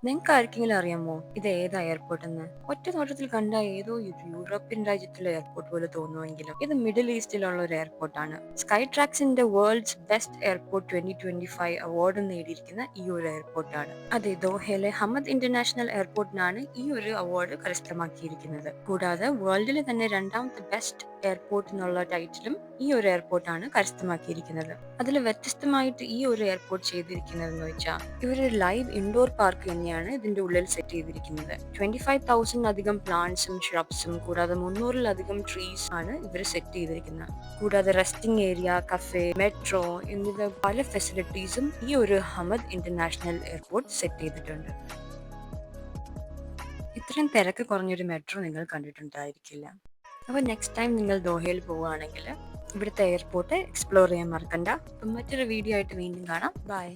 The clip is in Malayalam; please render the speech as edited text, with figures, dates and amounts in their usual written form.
നിങ്ങൾക്ക് ആർക്കെങ്കിലും അറിയാമോ ഇത് ഏതാ എയർപോർട്ട് എന്ന്? ഒറ്റ നോട്ടത്തിൽ കണ്ട ഏതോ ഒരു യൂറോപ്യൻ രാജ്യത്തിലെ എയർപോർട്ട് പോലെ തോന്നുമെങ്കിലും ഇത് മിഡിൽ ഈസ്റ്റിലുള്ള ഒരു എയർപോർട്ടാണ്. സ്കൈ ട്രാക്സിന്റെ വേൾഡ്സ് ബെസ്റ്റ് എയർപോർട്ട് 2025 അവാർഡ് നേടിയിരിക്കുന്ന ഈ ഒരു എയർപോർട്ടാണ്. അതെ, ദോഹയിലെ ഹമദ് ഇന്റർനാഷണൽ എയർപോർട്ടിനാണ് ഈ ഒരു അവാർഡ് കരസ്ഥമാക്കിയിരിക്കുന്നത്. കൂടാതെ വേൾഡിലെ തന്നെ രണ്ടാമത്തെ ബെസ്റ്റ് എയർപോർട്ട് എന്നുള്ള ടൈറ്റിലും ഈ ഒരു എയർപോർട്ടാണ് കരസ്ഥമാക്കിയിരിക്കുന്നത്. അതിൽ വ്യത്യസ്തമായിട്ട് ഈ ഒരു എയർപോർട്ട് ചെയ്തിരിക്കുന്നത് എന്ന് വെച്ചാൽ ഇവരൊരു ലൈവ് ഇൻഡോർ പാർക്ക് തന്നെയാണ് ഇതിന്റെ ഉള്ളിൽ സെറ്റ് ചെയ്തിരിക്കുന്നത്. 25,000 അധികം പ്ലാന്റ്സും ഷ്രബ്സും കൂടാതെ 300-ലധികം ട്രീസ് ആണ് ഇവർ സെറ്റ് ചെയ്തിരിക്കുന്നത്. കൂടാതെ റെസ്റ്റിംഗ് ഏരിയ, കഫേ, മെട്രോ എന്നിവ പല ഫെസിലിറ്റീസും ഈ ഒരു ഹമദ് ഇന്റർനാഷണൽ എയർപോർട്ട് സെറ്റ് ചെയ്തിട്ടുണ്ട്. ഇത്രയും തിരക്ക് കുറഞ്ഞൊരു മെട്രോ നിങ്ങൾ കണ്ടിട്ടുണ്ടായിരിക്കില്ല. അപ്പോൾ നെക്സ്റ്റ് ടൈം നിങ്ങൾ ദോഹയിൽ പോവുകയാണെങ്കിൽ ഇവിടുത്തെ എയർപോർട്ട് എക്സ്പ്ലോർ ചെയ്യാൻ മറക്കണ്ട. അപ്പം മറ്റൊരു വീഡിയോ ആയിട്ട് വീണ്ടും കാണാം. ബൈ.